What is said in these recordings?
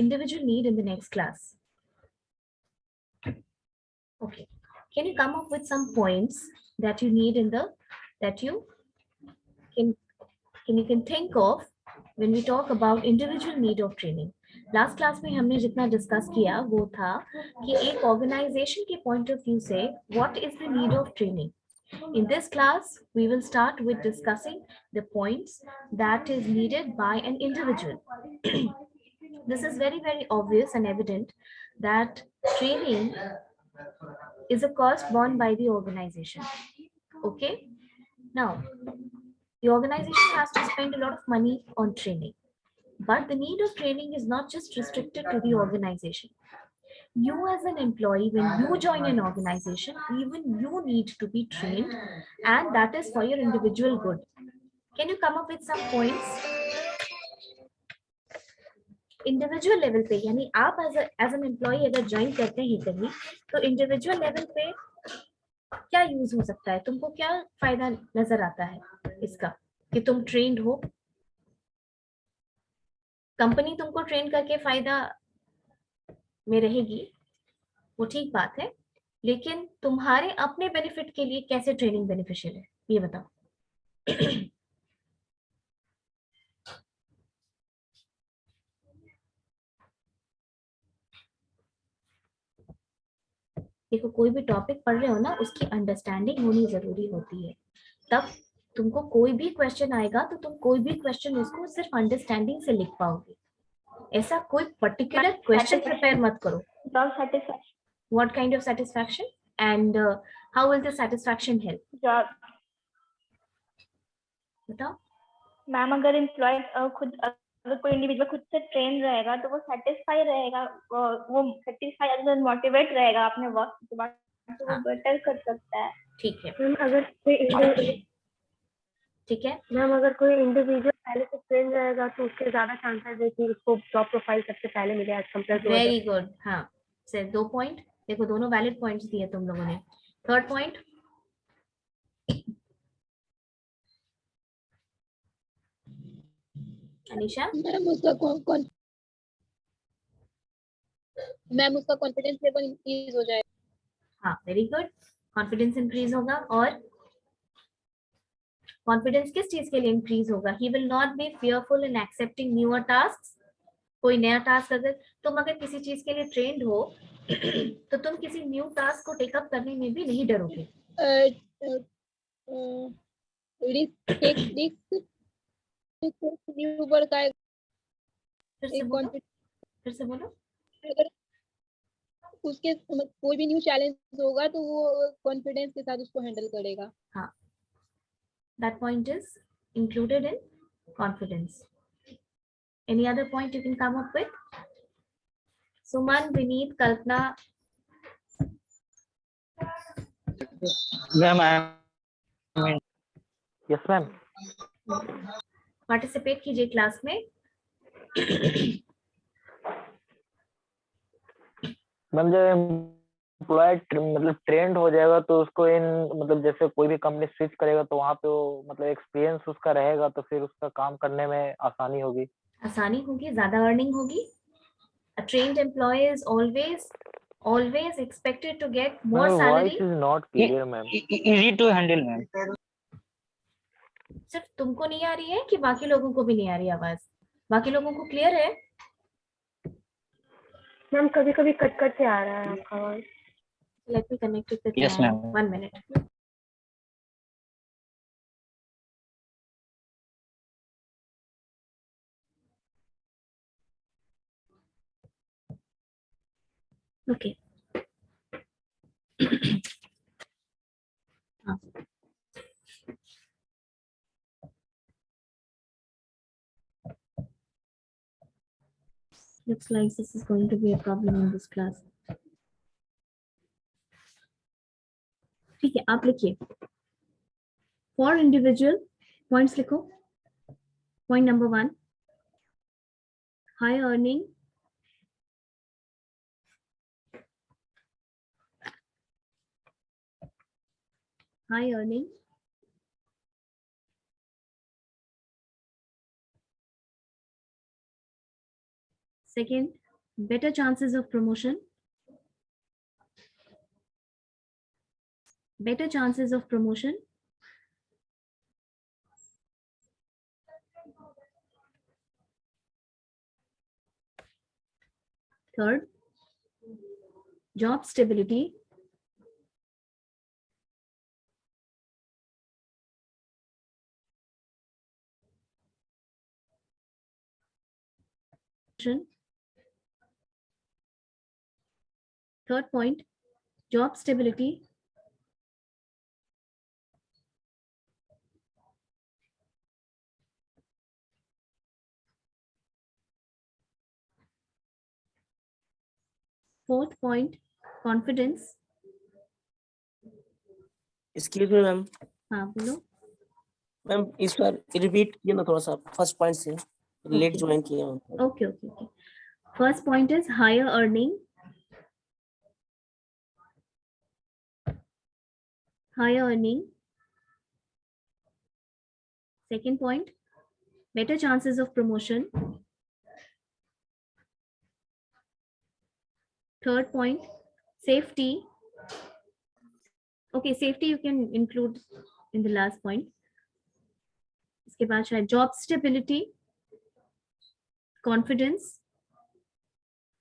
individual need in the next class. Okay. Can you come up with some points that you need in the that you can think of when we talk about individual need of training? Last class में हमने जितना discuss किया वो था कि एक organisation के point of view से what is the need of training. In this class, we will start with discussing the points that is needed by an individual. This is very, very obvious and evident that training is a cost borne by the organization. Okay. Now, the organization has to spend a lot of money on training, but the need of training is not just restricted to the organization. You as an employee, when you join an organization, even you need to be trained, and that is for your individual good. Can you come up with some points? Individual level पे, यानी आप as an employ अगर join करते हैं कहीं, तो individual level पे क्या यूज हो सकता है, तुमको क्या फायदा नजर आता है इसका कि तुम ट्रेंड हो. कंपनी तुमको ट्रेन करके फायदा में रहेगी, वो ठीक बात है, लेकिन तुम्हारे अपने बेनिफिट के लिए कैसे ट्रेनिंग बेनिफिशियल है ये बताओ. देखो, कोई भी टॉपिक पढ़ रहे हो ना, उसकी अंडरस्टैंडिंग होनी जरूरी होती है. तब तुमको कोई भी क्वेश्चन आएगा तो तुम कोई भी क्वेश्चन उसको सिर्फ अंडरस्टैंडिंग से लिख पाओगे. ऐसा कोई पर्टिकुलर क्वेश्चन प्रिपेयर मत करो. Job satisfaction. What kind of satisfaction and how will the satisfaction help? Job. बताओ. मैम, अगर एम्प्लॉय खुद, अगर कोई इंडिविजुअल खुद से ट्रेन रहेगा तो वो सेटिस्फाई रहेगा, वो सेटिस्फाई और मोटिवेट रहेगा अपने वर्क के बाद, तो वो बेटर कर सकता है. ठीक है. ठीक है मैम, अगर कोई इंडिविजुअल पहले से ट्रेन रहेगा तो उसके ज्यादा चांसेस है कि उसको जॉब प्रोफाइल सबसे पहले मिले as compare to. Very good. हाँ, सिर्फ 2 पॉइंट. देखो, दोनों वैलिड पॉइंट्स दिए तुम लोगों ने. Third point. अनीशा. मैम, उसका कॉन्फिडेंस लेवल इंक्रीज हो जाए. हाँ, वेरी गुड. कॉन्फिडेंस इंक्रीज होगा. और कॉन्फिडेंस किस चीज के लिए इंक्रीज होगा? He will not be fearful in accepting newer task. कोई नया टास्क, अगर तुम किसी चीज के लिए ट्रेंड हो तो तुम किसी न्यू टास्क को टेकअप करने में भी नहीं डरोगे. न्यू वर्क आए. फिर से बोलो. अगर उसके कोई भी न्यू चैलेंज होगा तो वो कॉन्फिडेंस के साथ उसको हैंडल करेगा. हाँ, that point is included in confidence. Any other point you can come up with? Suman, Vineet, Kalpana. Ma'am, yes ma'am. Participate कीजिए क्लास में. मैम, जब एम्प्लॉय मतलब ट्रेंड हो जाएगा तो उसको इन मतलब जैसे कोई भी कंपनी स्विच करेगा तो वहाँ पे वो मतलब एक्सपीरियंस उसका रहेगा, तो फिर उसका काम करने में आसानी होगी. आसानी होगी, ज्यादा अर्निंग होगी. A trained employee is always expected to get more salary. Voice is not clear, ma'am. Easy to handle, ma'am. सिर्फ तुमको नहीं आ रही है कि बाकी लोगों को भी नहीं आ रही आवाज? बाकी लोगों को क्लियर है? मैम, कभी कभी कट कट से आ रहा है आपका आवाज. Let me connect it with Yes, ma'am. 1 minute. Okay. Looks like this is going to be a problem in this class. ठीक है, आप लिखिए. For individual, points लिखो. Point number 1, high earning, second, better chances of promotion, better chances of promotion, third, job stability, third point, job stability, fourth point, confidence. Excuse me ma'am हाँ बोलो। Ma'am इस बार repeat किया ना थोड़ा सा first point से late Okay. Join किया हूँ Okay, okay, okay. First point is higher earning. Higher earning. Second point, better chances of promotion. Third point, safety. Okay, safety you can include in the last point. इसके बाद शायद job stability, confidence,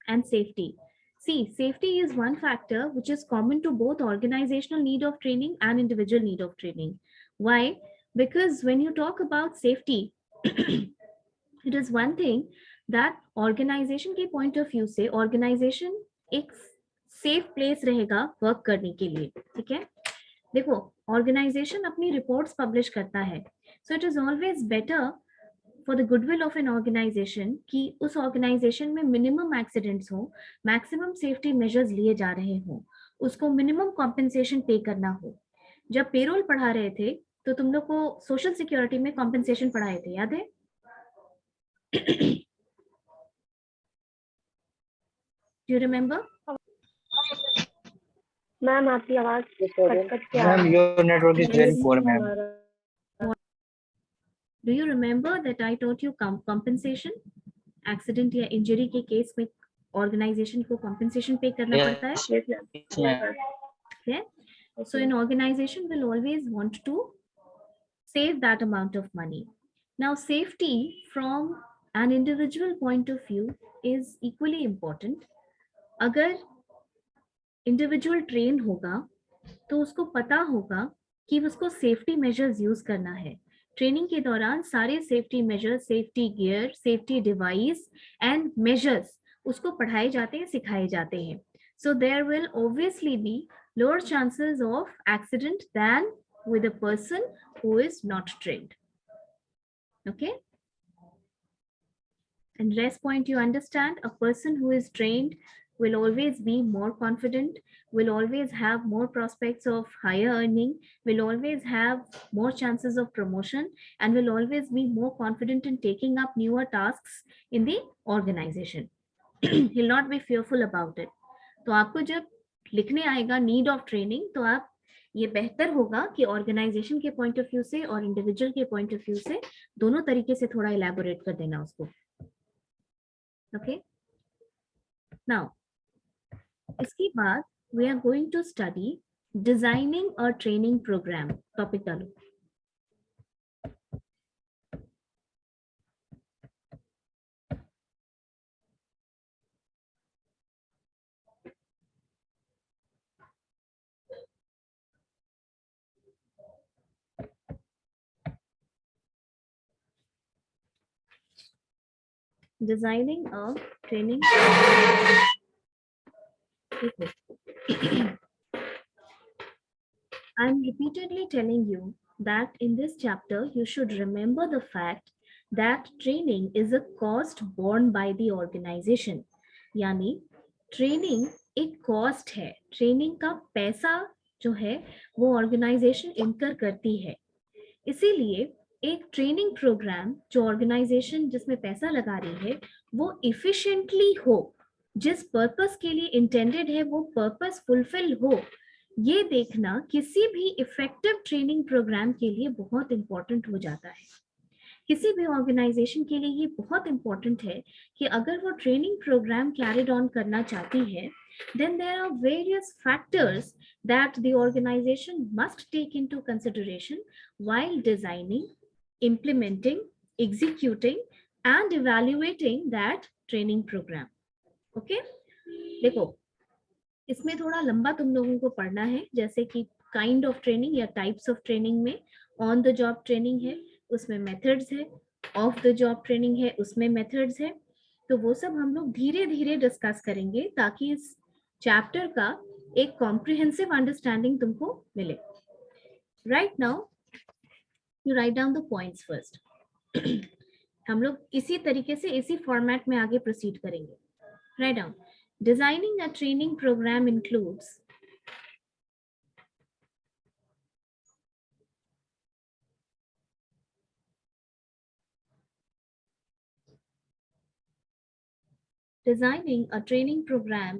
and safety. See, safety is one factor which is common to both organizational need of training and individual need of training. Why? Because when you talk about safety, it is one thing that organization के point of view से organization एक safe place रहेगा work करने के लिए, ठीक है? देखो, organization अपनी reports publish करता है, so it is always better for the goodwill of an organization कि उस organization में minimum accidents हो, maximum safety measures लिए जा रहे हो, उसको minimum compensation pay करना हो. जब payroll पढ़ा रहे थे तो तुम लोग को social security में compensation पढ़ाए थे, याद है? Do you remember? मैम आपकी आवाज कट के आ Ma'am, रही है। your network is very poor, ma'am. Do you remember that I taught you compensation? Accident या injury के case में organization को compensation pay करना Yes. पड़ता है. Yes, ma'am. Yes, ma'am. Okay. So an organization will always want to save that amount of money. Now, safety from an individual point of view is equally important. अगर individual train होगा तो उसको पता होगा कि उसको सेफ्टी मेजर्स यूज करना है. ट्रेनिंग के दौरान सारे safety measures, safety gear, safety device and measures उसको पढ़ाए जाते हैं, सिखाए जाते हैं. So there will obviously be lower chances of accident then with a person who is not trained. Okay, and rest point you understand, a person who is trained will always be more confident, will always have more prospects of higher earning, will always have more chances of promotion, and will always be more confident in taking up newer tasks in the organization. He'll not be fearful about it. तो आपको जब लिखने आएगा need of training तो आप ये बेहतर होगा कि ऑर्गेनाइजेशन के पॉइंट ऑफ व्यू से और इंडिविजुअल के पॉइंट ऑफ व्यू से दोनों तरीके से थोड़ा इलैबोरेट कर देना उसको. ओके, नाउ इसके बाद we are going to study designing a training program. Topic डालो. Designing a training. I'm repeatedly telling you that in this chapter you should remember the fact that training is a cost borne by the organization. यानी training एक cost है, training का पैसा जो है वो organisation इनकर करती है. इसीलिए एक ट्रेनिंग प्रोग्राम जो ऑर्गेनाइजेशन जिसमें पैसा लगा रही है वो इफिशिएंटली हो, जिस पर्पस के लिए इंटेंडेड है वो पर्पस फुलफिल हो, ये देखना किसी भी इफेक्टिव ट्रेनिंग प्रोग्राम के लिए बहुत इंपॉर्टेंट हो जाता है. किसी भी ऑर्गेनाइजेशन के लिए ये बहुत इंपॉर्टेंट है कि अगर वो ट्रेनिंग प्रोग्राम कैरिड ऑन करना चाहती है, then there are various factors that the organization must take into consideration while designing, implementing, executing and evaluating that training program. Okay? देखो, इसमें थोड़ा लंबा तुम लोगों को पढ़ना है, जैसे कि काइंड ऑफ ट्रेनिंग या टाइप्स ऑफ ट्रेनिंग में ऑन द जॉब ट्रेनिंग है, उसमें मेथड्स है, ऑफ द जॉब ट्रेनिंग है, उसमें मेथड्स है। तो वो सब हम लोग धीरे धीरे डिस्कस करेंगे ताकि इस चैप्टर का एक कॉम्प्रिहेंसिव अंडरस्टैंडिंग तुमको मिले। Right now you write down the points first. हम लोग इसी तरीके से इसी फॉर्मेट में आगे प्रोसीड करेंगे। Write down. Designing a training program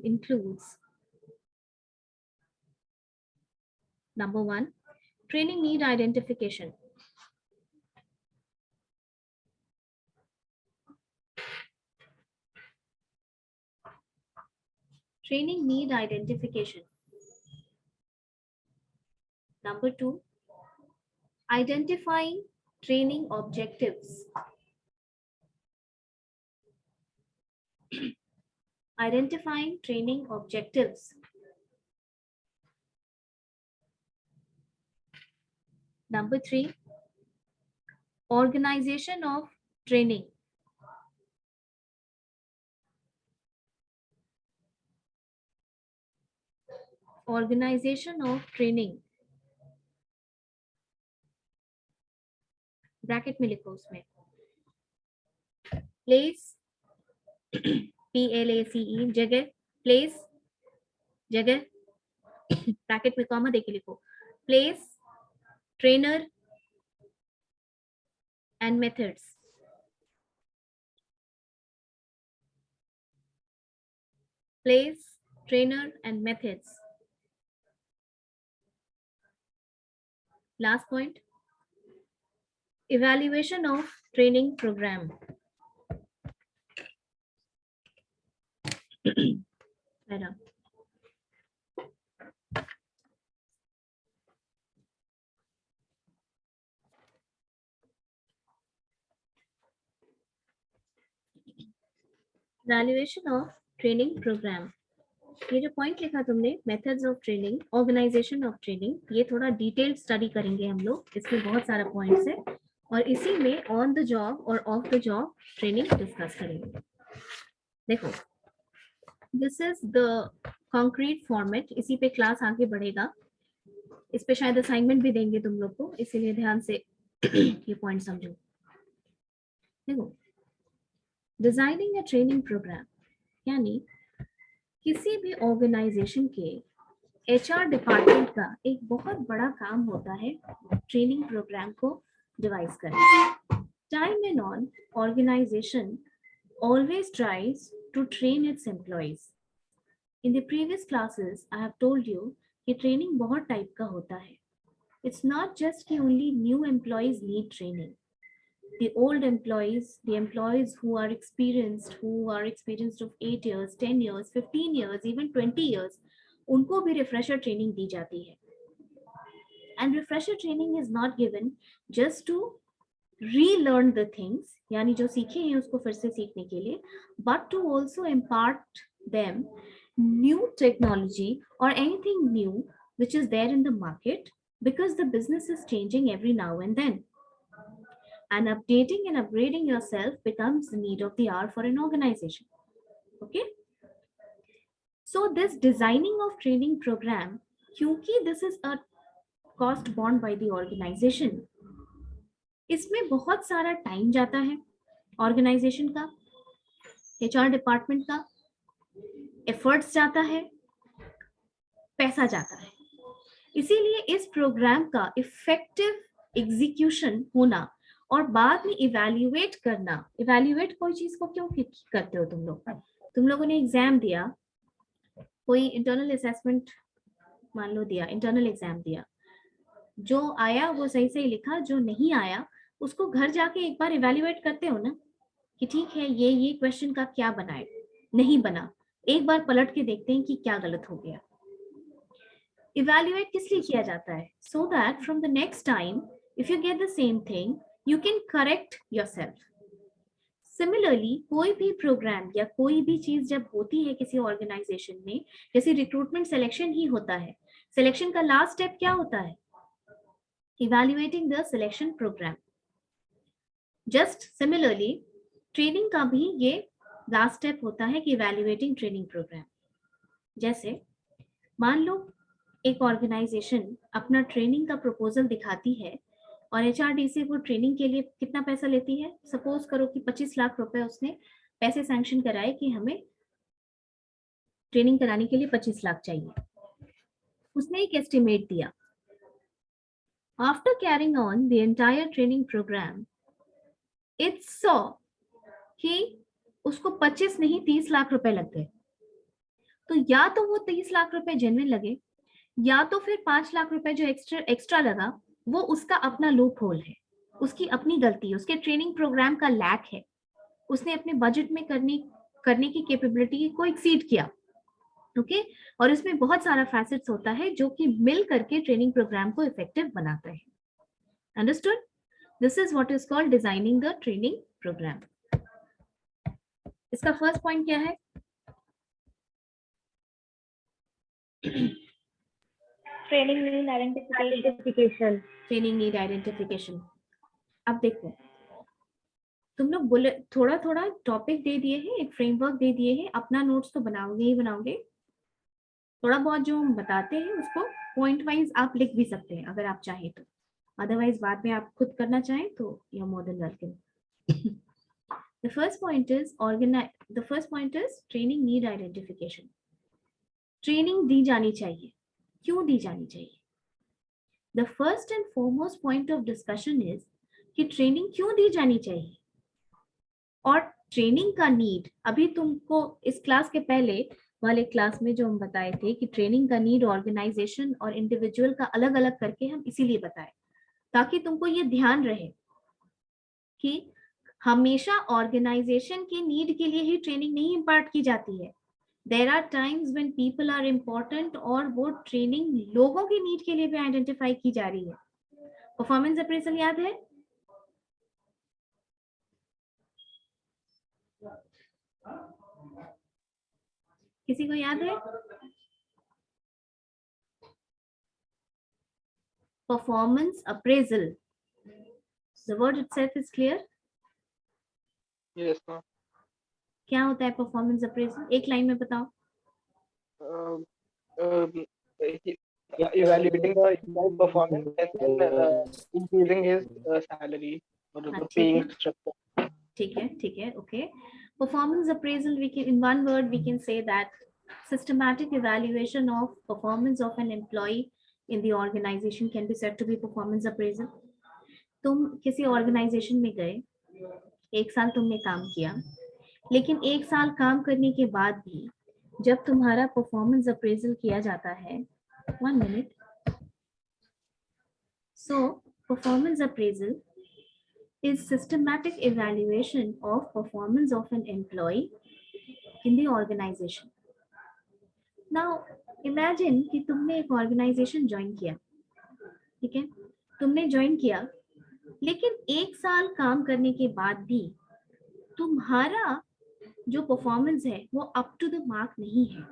includes number 1, training need identification. Training need identification. Number 2, identifying training objectives. Identifying training objectives. Number 3, organization of training. Organization of training. Bracket में लिखो उसमें place PLACE जगह, place जगह, bracket में comma देके लिखो, place, trainer and methods. Place, trainer and methods. Last point, evaluation of training program. Madam. Evaluation of training program. ये जो पॉइंट लिखा तुमने, methods of training, organisation of training, ये थोड़ा डिटेल्ड स्टडी करेंगे हम लोग, इसमें बहुत सारा पॉइंट्स है और इसी में ऑन द जॉब और of the job training discuss करेंगे। देखो, this is the concrete format, इसी पे क्लास आगे बढ़ेगा, इस पे शायद असाइनमेंट भी देंगे तुम लोग को, इसीलिए ध्यान से ये पॉइंट समझो। देखो, डिजाइनिंग अ ट्रेनिंग प्रोग्राम, यानी किसी भी ऑर्गेनाइजेशन के HR डिपार्टमेंट का एक बहुत बड़ा काम होता है ट्रेनिंग प्रोग्राम को डिवाइस करना। Time and on organisation always tries to train its employees. In the previous classes, I have told you कि ट्रेनिंग बहुत टाइप का होता है। It's not just कि only new employees need training. The old employees, the employees who are experienced of 8 years, 10 years, 15 years, even 20 years, उनको भी refresher training दी जाती है। And refresher training is not given just to relearn the things, यानी जो सीखे हैं उसको फिर से सीखने के लिए, but to also impart them new technology or anything new which is there in the market, because the business is changing every now and then. And updating and upgrading yourself becomes the need of the hour for an organization. Okay? So this designing of training program, क्योंकि this is a cost borne by the organization, इसमें बहुत सारा time जाता है organisation का, HR department का, efforts जाता है, पैसा जाता है। इसीलिए इस प्रोग्राम का इफेक्टिव एग्जीक्यूशन होना और बाद में इवैल्यूएट करना, इवैल्यूएट कोई चीज को क्यों करते हो तुम लोग? तुम लोगों ने एग्जाम दिया, कोई इंटरनल असेसमेंट मान लो दिया, इंटरनल एग्जाम दिया, जो आया वो सही सही लिखा, जो नहीं आया उसको घर जाके एक बार इवेल्युएट करते हो ना कि ठीक है ये क्वेश्चन का क्या बना है, नहीं बना, एक बार पलट के देखते हैं कि क्या गलत हो गया। इवेल्युएट किस लिए किया जाता है? So that from the next time if you get the same thing you can correct yourself. Similarly कोई भी प्रोग्राम या कोई भी चीज जब होती है किसी ऑर्गेनाइजेशन में, जैसे रिक्रूटमेंट सिलेक्शन ही होता है, सिलेक्शन का लास्ट स्टेप क्या होता है? Evaluating the selection program. Just similarly training का भी ये लास्ट स्टेप होता है कि इवेल्युएटिंग ट्रेनिंग प्रोग्राम। जैसे मान लो एक ऑर्गेनाइजेशन अपना ट्रेनिंग का प्रपोजल दिखाती है और एचआरडीसी वो ट्रेनिंग के लिए कितना पैसा लेती है? सपोज करो कि 25 लाख रुपए उसने पैसे सैंक्शन कराए कि हमें ट्रेनिंग कराने के लिए 25 लाख चाहिए। उसने एक एस्टिमेट दिया। After carrying on the entire training program it saw कि उसको 25 नहीं 30 लाख रुपए लग गए। तो या तो वो 30 लाख रुपए जेन्युइन लगे, या तो फिर 5 लाख रुपए जो एक्स्ट्रा लगा वो उसका अपना लूप होल है, उसकी अपनी गलती है, उसके ट्रेनिंग प्रोग्राम का लैक है, उसने अपने बजट में करने की कैपेबिलिटी को एक्सीड किया। ओके और इसमें बहुत सारा फैसेट्स होता है जो कि मिल करके ट्रेनिंग प्रोग्राम को इफेक्टिव बनाता है। Understood? This is what is called designing the training program. इसका फर्स्ट पॉइंट क्या है? Training need identification. Training need identification. अब देखो तुम लोग बोले थोड़ा थोड़ा टॉपिक दे दिए हैं, एक फ्रेमवर्क दे दिए हैं, अपना नोट्स तो बनाओगे ही बनाओगे, थोड़ा बहुत जो हम बताते हैं उसको पॉइंट वाइज आप लिख भी सकते हैं अगर आप चाहें तो, अदरवाइज बाद में आप खुद करना चाहें तो you are more than welcome. The first point is training need identification. Training दी जानी चाहिए, क्यों दी जानी चाहिए? The first and foremost point of discussion is कि ट्रेनिंग क्यों दी जानी चाहिए और ट्रेनिंग का नीड। अभी तुमको इस क्लास के पहले वाले क्लास में जो हम बताए थे कि ट्रेनिंग का नीड ऑर्गेनाइजेशन और इंडिविजुअल का अलग अलग करके हम इसीलिए बताए ताकि तुमको ये ध्यान रहे कि हमेशा ऑर्गेनाइजेशन के नीड के लिए ही ट्रेनिंग नहीं इम्पार्ट की जाती है। There are times when people are important और वो ट्रेनिंग लोगों की नीड के लिए भी आइडेंटिफाई की जा रही है। परफॉर्मेंस अप्रेजल याद है? किसी को याद है? Performance appraisal, the word itself is clear? Yes, ma'am. क्या होता है परफॉर्मेंस अप्रेजल? एक लाइन में बताओ। Evaluating the employee's performance and then increasing his salary or the paying structure. ठीक है, okay. Performance appraisal, we can, in one word, we can say that systematic evaluation of performance of an employee in the organization can be said to be performance appraisal. तुम किसी organisation में गए, एक साल तुमने काम किया, लेकिन एक साल काम करने के बाद भी जब तुम्हारा परफॉर्मेंस अप्रेजल किया जाता है, 1 minute. So performance appraisal is systematic evaluation of performance of an employee in the organization. Now imagine कि तुमने एक ऑर्गेनाइजेशन ज्वाइन किया, ठीक है, तुमने ज्वाइन किया, लेकिन एक साल काम करने के बाद भी तुम्हारा जो परफॉर्मेंस है वो अप टू द मार्क नहीं है।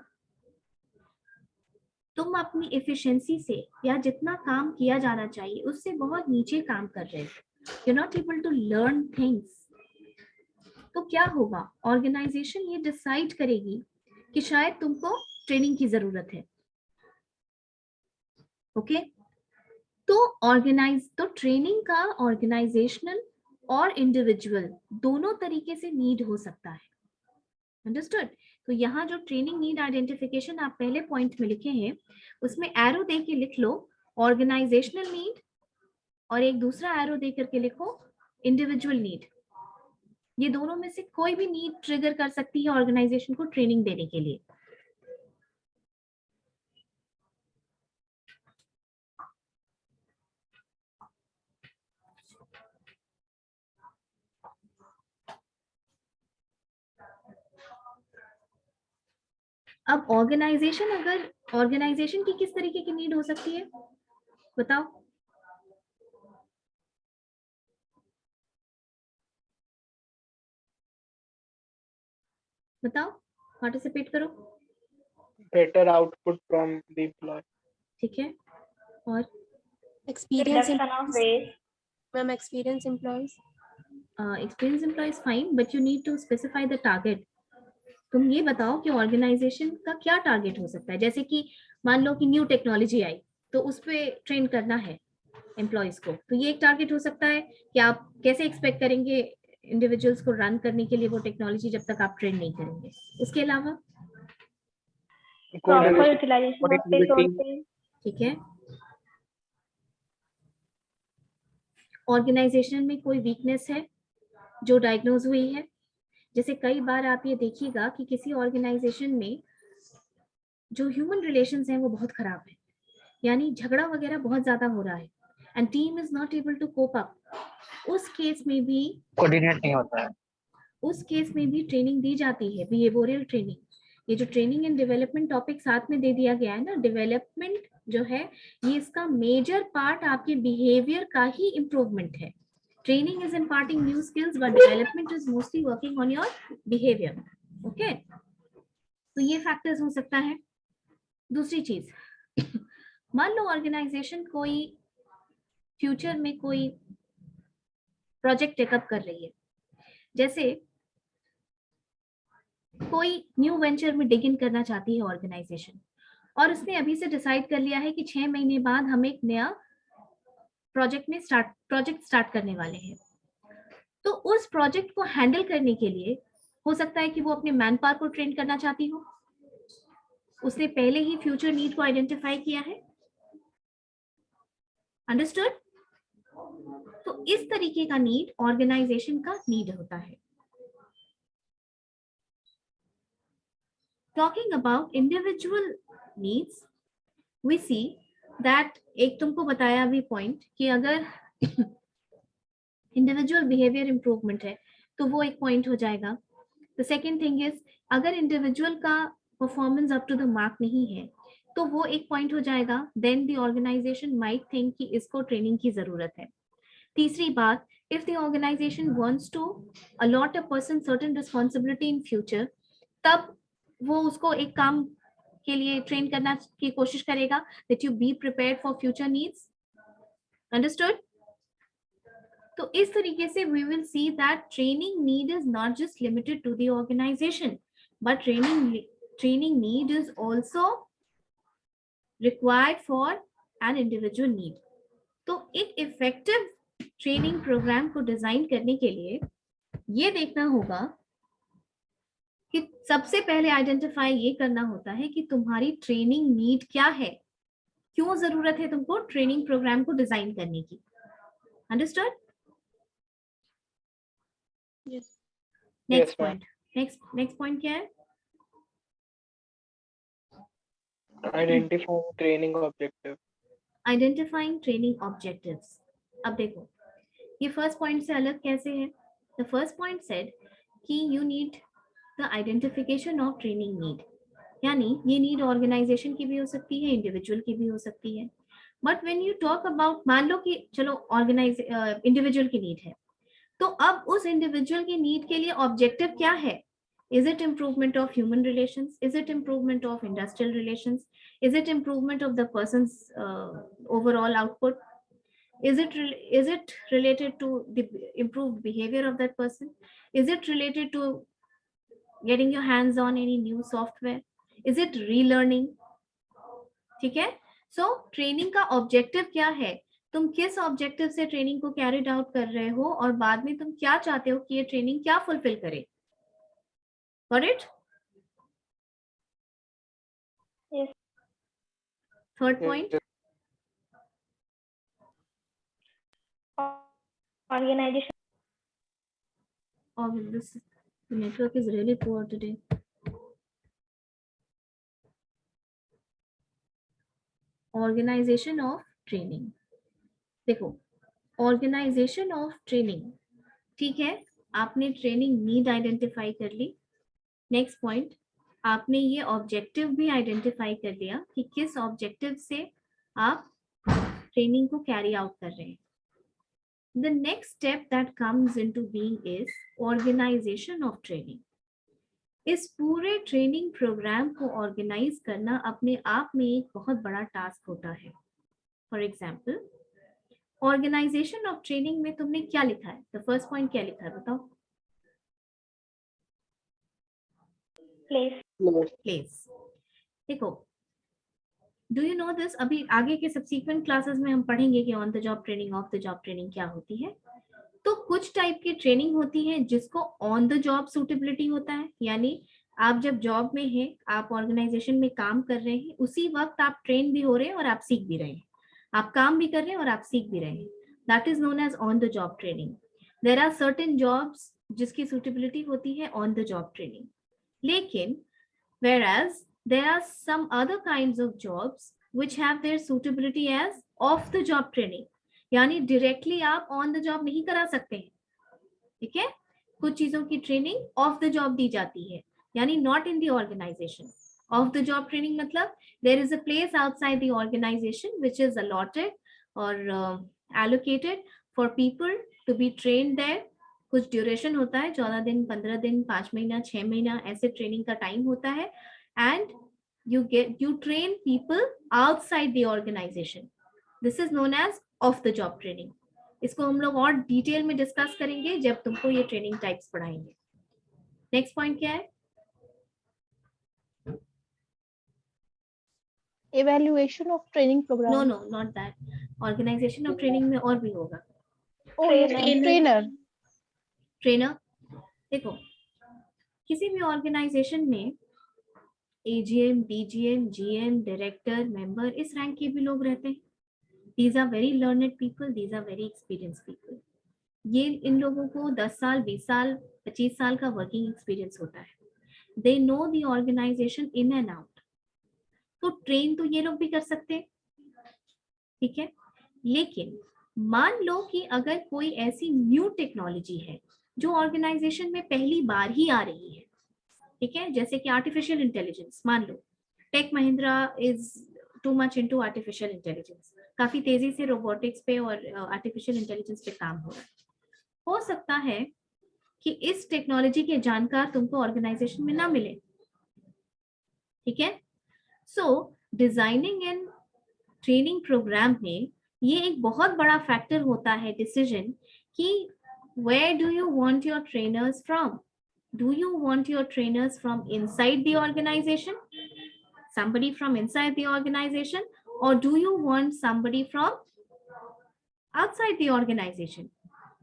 तुम अपनी एफिशिएंसी से या जितना काम किया जाना चाहिए उससे बहुत नीचे काम कर रहे हो, you not able to learn things. तो क्या होगा? ऑर्गेनाइजेशन ये डिसाइड करेगी कि शायद तुमको ट्रेनिंग की जरूरत है। ओके तो ट्रेनिंग का ऑर्गेनाइजेशनल और इंडिविजुअल दोनों तरीके से नीड हो सकता है। अंडरस्टूड? तो यहाँ जो ट्रेनिंग नीड आइडेंटिफिकेशन आप पहले पॉइंट में लिखे हैं उसमें एरो दे के लिख लो ऑर्गेनाइजेशनल नीड और एक दूसरा एरो दे करके लिखो इंडिविजुअल नीड। ये दोनों में से कोई भी नीड ट्रिगर कर सकती है ऑर्गेनाइजेशन को ट्रेनिंग देने के लिए। अब ऑर्गेनाइजेशन की किस तरीके की नीड हो सकती है बताओ? बताओ, पार्टिसिपेट करो। better output from the employee. ठीक है, और experience Reduction of waste. Ma'am experience employees experience employees fine, but you need to specify the target. तुम ये बताओ कि ऑर्गेनाइजेशन का क्या टारगेट हो सकता है। जैसे कि मान लो कि न्यू टेक्नोलॉजी आई तो उस पर ट्रेन करना है एम्प्लॉयज को, तो ये एक टारगेट हो सकता है कि आप कैसे एक्सपेक्ट करेंगे इंडिविजुअल्स को रन करने के लिए वो टेक्नोलॉजी जब तक आप ट्रेन नहीं करेंगे। उसके अलावा Proper Coordination, utilization of connectivity, resources. ठीक है, ऑर्गेनाइजेशन में कोई वीकनेस है जो डायग्नोज हुई है। जैसे कई बार आप ये देखिएगा कि किसी ऑर्गेनाइजेशन में जो ह्यूमन रिलेशंस हैं वो बहुत खराब है, यानी झगड़ा वगैरह बहुत ज्यादा हो रहा है and team is not able to cope up. उस केस में भी कोऑर्डिनेट नहीं होता है। ट्रेनिंग दी जाती है, बिहेवियरल ट्रेनिंग। ये जो ट्रेनिंग एंड डेवलपमेंट टॉपिक साथ में दे दिया गया है ना, डेवलपमेंट जो है ये इसका मेजर पार्ट आपके बिहेवियर का ही इम्प्रूवमेंट है। Training is imparting new skills but development is mostly working on your behaviour. Okay, तो ये फैक्टर्स हो सकता है। दूसरी चीज, मान लो ऑर्गेनाइजेशन कोई फ्यूचर में कोई प्रोजेक्ट टेकअप कर रही है, जैसे कोई न्यू वेंचर में डिग इन करना चाहती है ऑर्गेनाइजेशन, और उसने अभी से डिसाइड कर लिया है कि 6 महीने बाद हम एक नया प्रोजेक्ट स्टार्ट करने वाले हैं। तो उस प्रोजेक्ट को हैंडल करने के लिए हो सकता है कि वो अपने मैन पावर को ट्रेन करना चाहती हो। उसने पहले ही फ्यूचर नीड को आइडेंटिफाई किया है। अंडरस्टूड? तो इस तरीके का नीड ऑर्गेनाइजेशन का नीड होता है। Talking about individual needs, we see that एक तुमको बताया अभी पॉइंट कि अगर इंडिविजुअल बिहेवियर इंप्रूवमेंट है तो वो एक पॉइंट हो जाएगा। द सेकेंड थिंग इज अगर इंडिविजुअल का performance up to the mark नहीं है तो वो एक पॉइंट हो जाएगा। Then the organisation might think कि इसको ट्रेनिंग की जरूरत है। तीसरी बात, if the organisation wants to allot a person certain responsibility in future, तब वो उसको एक काम के लिए ट्रेन करना की कोशिश करेगा that you be prepared for future needs. Understood? तो इस तरीके से we will see that training need is not just limited to the organization, but training need is also required for an individual need. तो एक effective training program को design करने के लिए ये देखना होगा कि सबसे पहले आइडेंटिफाई ये करना होता है कि तुम्हारी ट्रेनिंग नीड क्या है, क्यों जरूरत है तुमको ट्रेनिंग प्रोग्राम को डिजाइन करने की। Understood? Yes. Next Yes, ma'am. Point, next point क्या है? Identifying training objective. Identifying training objectives. अब देखो ये फर्स्ट पॉइंट से अलग कैसे है। द फर्स्ट पॉइंट सेड कि you need the identification of training need, यानी ये नीड ऑर्गेनाइजेशन की भी हो सकती है, इंडिविजुअल की भी हो सकती है। But when you talk about, मान लो कि चलो इंडिविजुअल की नीड है, तो अब उस इंडिविजुअल की नीड के लिए ऑब्जेक्टिव क्या है? Is it improvement of human relations? Is it improvement of industrial relations? Is it improvement of the person's overall output? Is it related to the improved behavior of that person? Is it related to getting your hands on any new software? Is it relearning? ठीक है, so training का objective क्या है, तुम किस objective से training को carried out कर रहे हो और बाद में तुम क्या चाहते हो कि ये ट्रेनिंग क्या फुलफिल करे। Got it? Yes. Third point, Organization. oh, the network is really poor today. Organization of training. देखो, ऑर्गेनाइजेशन ऑफ ट्रेनिंग, ठीक है, आपने ट्रेनिंग नीड आइडेंटिफाई कर ली। नेक्स्ट पॉइंट, आपने ये ऑब्जेक्टिव भी आइडेंटिफाई कर लिया कि किस ऑब्जेक्टिव से आप ट्रेनिंग को कैरी आउट कर रहे हैं. The next step that comes into being is organization of training. इस पूरे ट्रेनिंग प्रोग्राम को ऑर्गेनाइज करना अपने आप में एक बहुत बड़ा टास्क होता है. For example, organisation of training में तुमने क्या लिखा है? द फर्स्ट पॉइंट क्या लिखा है बताओ? प्लेस. देखो, डू यू नो दिस? अभी आगे के सब्सीक्वेंट क्लासेस में हम पढ़ेंगे कि on the job training, off the job training क्या होती है. तो कुछ टाइप की ट्रेनिंग होती है जिसको ऑन द जॉब सूटेबिलिटी होता है, यानी आप जब जॉब में हैं, आप ऑर्गेनाइजेशन में काम कर रहे हैं, उसी वक्त आप ट्रेन भी हो रहे हैं और आप सीख भी रहे हैं. आप काम भी कर रहे हैं और आप सीख भी रहे हैं. That is known as on the job training. There are certain jobs जिसकी सूटेबिलिटी होती है ऑन द जॉब ट्रेनिंग. लेकिन whereas there are some other kinds of jobs which have their suitability as off the job training, यानी directly आप on the job नहीं करा सकते हैं. ठीक है, कुछ चीजों की ट्रेनिंग ऑफ द जॉब दी जाती है, यानी not in the organisation. Off the job training मतलब there is a place outside the organisation which is allotted और allocated for people to be trained there. कुछ ड्यूरेशन होता है, 14 दिन, 15 दिन, 5 महीना, 6 महीना, ऐसे ट्रेनिंग का टाइम होता है. And you train people outside the organization. This is known as off the job training. इसको हम लोग और डिटेल में डिस्कस करेंगे जब तुमको ये ट्रेनिंग टाइप्स पढ़ाएंगे. नेक्स्ट पॉइंट क्या है? evaluation of training program. No, not that. Organisation of training में और भी होगा. ट्रेनर. देखो, किसी भी ऑर्गेनाइजेशन में AGM, DGM, GM, director, member, इस रैंक के भी लोग रहते हैं. These are very learned people, these are very experienced people. ये इन लोगों को 10 साल, 20 साल, 25 साल का वर्किंग एक्सपीरियंस होता है. They know the organization in and out. तो ट्रेन तो ये लोग भी कर सकते हैं. ठीक है, लेकिन मान लो कि अगर कोई ऐसी न्यू टेक्नोलॉजी है जो ऑर्गेनाइजेशन में पहली बार ही आ रही है. ठीक है, जैसे कि आर्टिफिशियल इंटेलिजेंस. मान लो Tech Mahindra is too much into artificial intelligence. काफी तेजी से रोबोटिक्स पे और आर्टिफिशियल इंटेलिजेंस पे काम हो रहा है. हो सकता है कि इस टेक्नोलॉजी के जानकार तुमको ऑर्गेनाइजेशन में ना मिले. ठीक है, सो डिजाइनिंग एंड ट्रेनिंग प्रोग्राम में ये एक बहुत बड़ा फैक्टर होता है डिसीजन कि where do you want your trainers from. Do you want your trainers from inside the organization, somebody from inside the organization, or do you want somebody from outside the organization?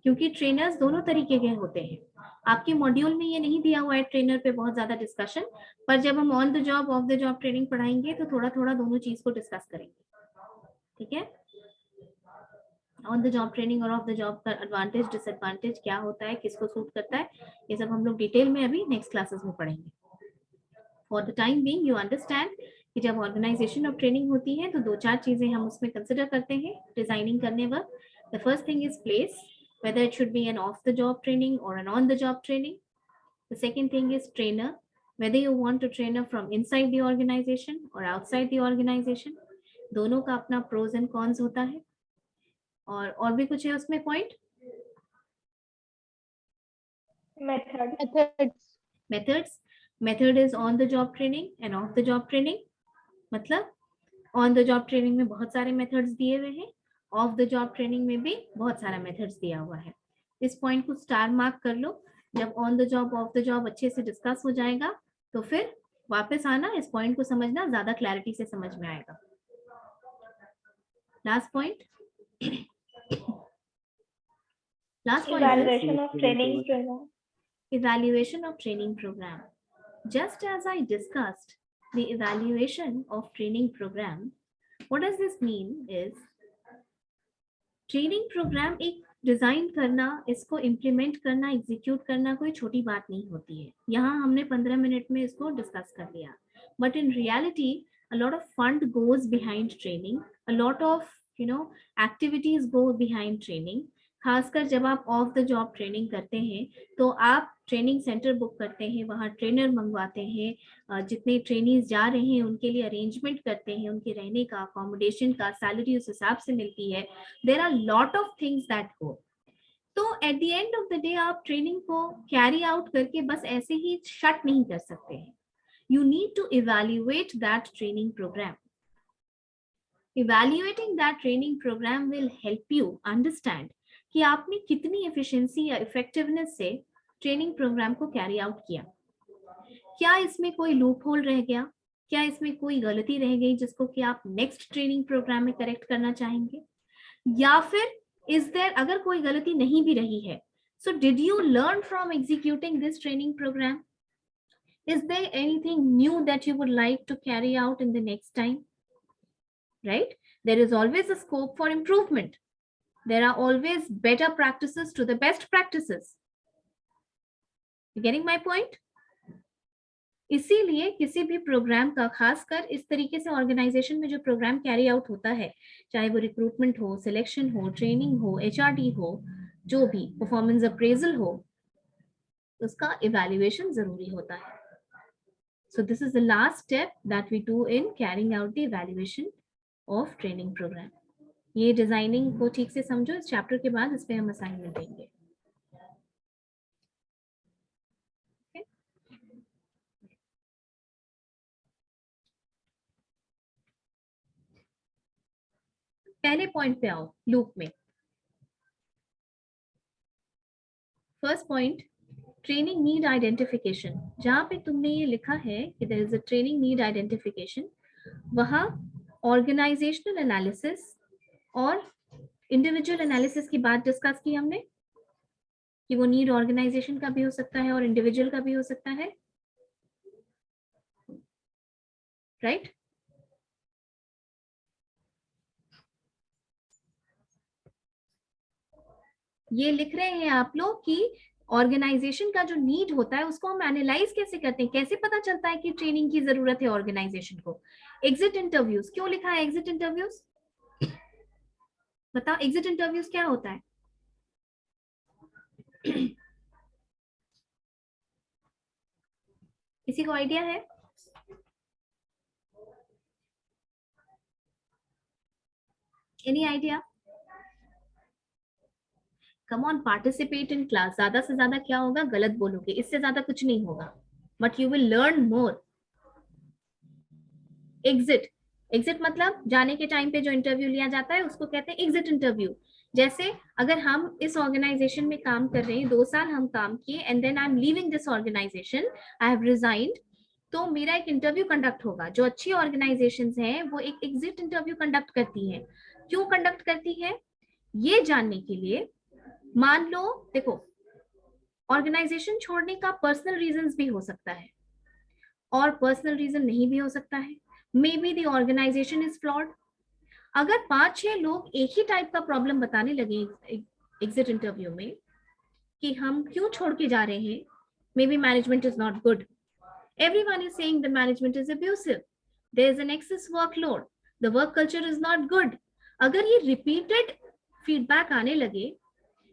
क्योंकि trainers दोनों तरीके के होते हैं. आपके module में ये नहीं दिया हुआ है ट्रेनर पे बहुत ज्यादा डिस्कशन, पर जब हम on the job, of the job training पढ़ाएंगे तो थोड़ा थोड़ा दोनों चीज को डिस्कस करेंगे. ठीक है, ऑन द जॉब ट्रेनिंग और ऑफ द जॉब का एडवांटेज, डिसएडवांटेज क्या होता है, किसको सूट करता है, ये सब हम लोग डिटेल में अभी नेक्स्ट क्लासेस में पढ़ेंगे. For the time being you understand कि जब ऑर्गेनाइजेशन ऑफ ट्रेनिंग होती है तो 2-4 चीजें हम उसमें कंसिडर करते हैं डिजाइनिंग करने वक्त. The first thing is place, whether it should be an off the job training or an on the job training. The second thing is trainer, whether you want a trainer from inside the organization or outside the organization. दोनों का अपना pros and cons होता है. और भी कुछ है उसमें point? Methods is on the job training and of the job training. मतलब ऑन द जॉब ट्रेनिंग में बहुत सारे मेथड्स दिए हुए हैं, ऑफ द जॉब ट्रेनिंग में भी बहुत सारा मेथड्स दिया हुआ है. इस पॉइंट को स्टार मार्क कर लो. जब on the job, of the job अच्छे से डिस्कस हो जाएगा तो फिर वापस आना, इस पॉइंट को समझना, ज्यादा क्लैरिटी से समझ में आएगा. Last point. Evaluation of training program. Evaluation of training program. Just as I discussed the evaluation of training program, what does this mean is training program एक डिजाइन करना, इसको इम्प्लीमेंट करना, एग्जीक्यूट करना कोई छोटी बात नहीं होती है. यहाँ हमने 15 मिनट में इसको डिस्कस कर लिया, but in reality a lot of fund goes behind training, a lot of activities go behind training. खासकर जब आप ऑफ द जॉब ट्रेनिंग करते हैं तो आप ट्रेनिंग सेंटर बुक करते हैं, वहाँ ट्रेनर मंगवाते हैं, जितने ट्रेनीज जा रहे हैं उनके लिए अरेंजमेंट करते हैं, उनके रहने का, अकोमोडेशन का, सैलरी उस हिसाब से मिलती है. There are lot of things that go. तो at the end of the day आप ट्रेनिंग को कैरी आउट करके बस ऐसे ही शट नहीं कर सकते हैं. You need to evaluate that training program. Evaluating that training program will help you understand कि आपने कितनी efficiency या effectiveness से training program को carry out किया. क्या इसमें कोई loophole रह गया? क्या इसमें कोई गलती रह गई जिसको कि आप next training program में correct करना चाहेंगे? या फिर is there, अगर कोई गलती नहीं भी रही है, so did you learn from executing this training program? Is there anything new that you would like to carry out in the next time? Right? There is always a scope for improvement. There are always better practices to the best practices. You getting my point? इसीलिए किसी भी programme का, खासकर इस तरीके से organisation में जो प्रोग्राम कैरी आउट होता है, चाहे वो रिक्रूटमेंट हो, सिलेक्शन हो, ट्रेनिंग हो, HRD हो, जो भी परफॉर्मेंस अप्रेजल हो, उसका इवैल्यूएशन जरूरी होता है. So this is the last step that we do in carrying out the evaluation of training program. ये डिजाइनिंग को ठीक से समझो. इस चैप्टर के बाद इस पे हम असाइनमेंट देंगे. Okay? पहले पॉइंट पे आओ लूप में. First point, training need identification. जहां पे तुमने ये लिखा है कि there is a training need identification, वहां ऑर्गेनाइजेशनल एनालिसिस और इंडिविजुअल एनालिसिस की बात डिस्कस की हमने कि वो नीड ऑर्गेनाइजेशन का भी हो सकता है और इंडिविजुअल का भी हो सकता है. राइट? ये लिख रहे हैं आप लोग कि ऑर्गेनाइजेशन का जो नीड होता है उसको हम एनालाइज कैसे करते हैं, कैसे पता चलता है कि ट्रेनिंग की जरूरत है ऑर्गेनाइजेशन को. Exit interviews. क्यों लिखा है एग्जिट इंटरव्यूज? बताओ एग्जिट इंटरव्यूज क्या होता है? किसी को आइडिया है? Any idea? Come on, participate in class. ज्यादा से ज्यादा क्या होगा? गलत बोलोगे, इससे ज्यादा कुछ नहीं होगा, but you will learn more. Exit. Exit मतलब जाने के टाइम पे जो इंटरव्यू लिया जाता है उसको कहते हैं एग्जिट इंटरव्यू. जैसे अगर हम इस ऑर्गेनाइजेशन में काम कर रहे हैं, 2 साल हम काम किए and then I am leaving this organisation, I have resigned, तो मेरा एक इंटरव्यू कंडक्ट होगा. जो अच्छी ऑर्गेनाइजेशंस हैं वो एक एग्जिट इंटरव्यू कंडक्ट करती हैं. क्यों कंडक्ट करती है? ये जानने के लिए, मान लो देखो, ऑर्गेनाइजेशन छोड़ने का पर्सनल रीजंस भी हो सकता है और पर्सनल रीजन नहीं भी हो सकता है. Maybe the organisation is flawed. अगर 5-6 लोग एक ही टाइप का प्रॉब्लम बताने लगे एग्जिट इंटरव्यू में कि हम क्यों छोड़ के जा रहे हैं, may be management is not good, everyone is saying the management is abusive, there is an excess workload, the work culture is not good. अगर ये repeated feedback आने लगे,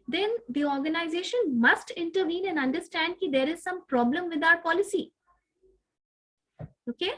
then the organization must intervene and understand कि there is some problem with our policy. Okay?